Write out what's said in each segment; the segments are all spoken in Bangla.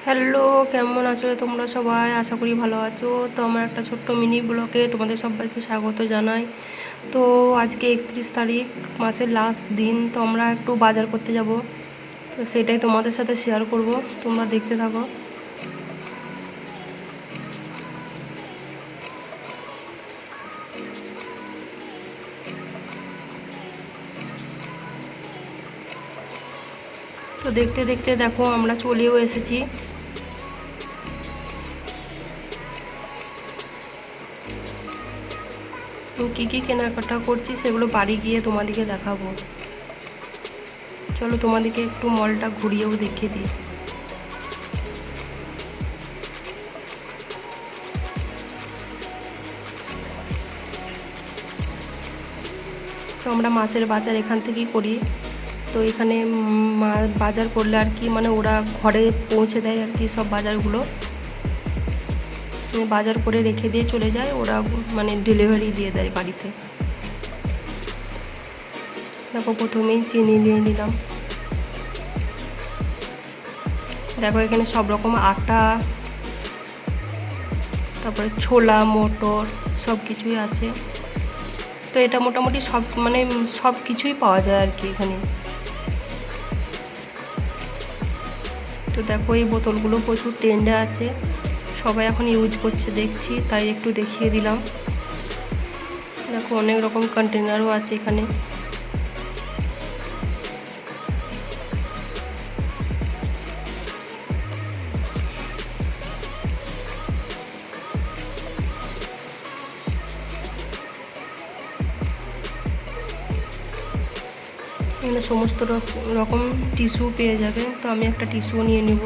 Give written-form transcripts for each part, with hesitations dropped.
হ্যালো, কেমন আছো তোমরা সবাই? আশা করি ভালো আছো। তো আমার একটা ছোট্ট মিনি ব্লগে তোমাদের সবাইকে স্বাগত জানাই। তো আজকে 31 তারিখ, মাসের লাস্ট দিন। তো আমরা একটু বাজার করতে যাব, তো সেটাই তোমাদের সাথে শেয়ার করব। তোমরা দেখতে থাকো। তো দেখতে দেখতে দেখো আমরা চলেও এসেছি। তো কী কী কেনাকাটা করছি সেগুলো বাড়ি গিয়ে তোমাদেরকে দেখাবো। চলো তোমাদেরকে একটু মলটা ঘুরিয়েও দেখিয়ে দিই। তো আমরা মাছের বাজার এখান থেকেই করি। তো এখানে বাজার করলে আর কি, মানে ওরা ঘরে পৌঁছে দেয় আর কি সব বাজারগুলো। বাজার করে রেখে দিয়ে চলে যায় ওরা, মানে ডেলিভারি দিয়ে দেয় বাড়িতে। দেখো প্রথমেই চিনি নিয়ে নিলাম। দেখো এখানে সব রকম আটা, তারপরে ছোলা, মটর সব কিছুই আছে। তো এটা মোটামুটি সব, মানে সব কিছুই পাওয়া যায় আর কি এখানে। তো দেখো এই বোতলগুলো প্রচুর ট্রেন্ডে আছে, সবাই এখন ইউজ করছে দেখছি, তাই একটু দেখিয়ে দিলাম। দেখো অনেক রকম কন্টেনারও আছে এখানে। এখানে সমস্ত রকম টিস্যু পেয়ে যাবে। তো আমি একটা টিস্যু নিয়ে নেব।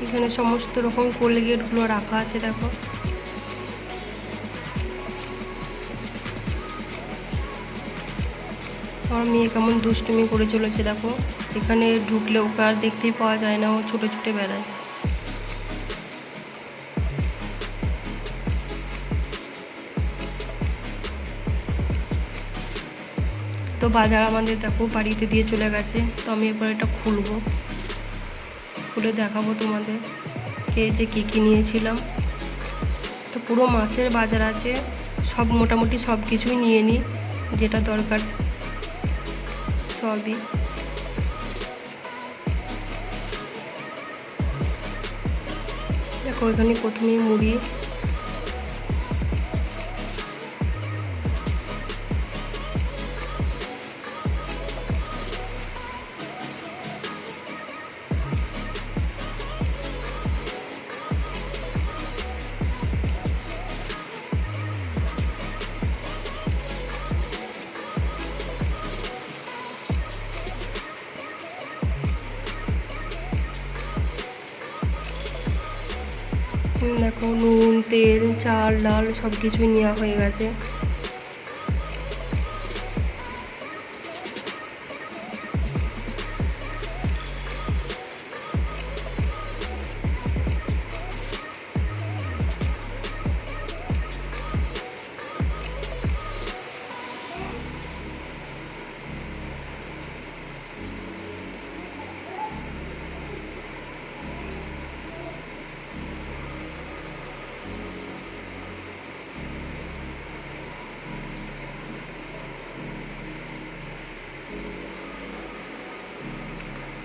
এখানে সমস্ত রকম কোলগেটগুলো রাখা আছে দেখো। আমার মেয়ে কেমন দুষ্টুমি করে চলেছে দেখো। এখানে ঢুকলে ওকে আর দেখতেই পাওয়া যায় না, ও ছুটে ছুটে বেড়ায়। তো বাজার আমাদের দেখো বাড়িতে দিয়ে চলে গেছে। তো আমি এবার এটা খুলবো, খুলে দেখাবো তোমাদের কে যে কী কী নিয়েছিলাম। তো পুরো মাছের বাজার আছে, সব মোটামুটি সব কিছুই নিয়ে নিই যেটা দরকার সবই। দেখো এখানে প্রথমেই মুড়ি, দেখো নুন, তেল, চাল, ডাল সব কিছুই নেওয়া হয়ে গেছে।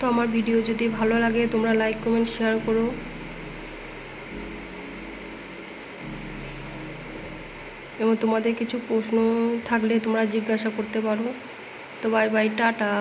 তো আমার ভিডিও যদি ভালো লাগে তোমরা লাইক, কমেন্ট, শেয়ার করো। এবং তোমাদের কিছু প্রশ্ন থাকলে তোমরা জিজ্ঞাসা করতে পারো। তো বাই বাই, টাটা।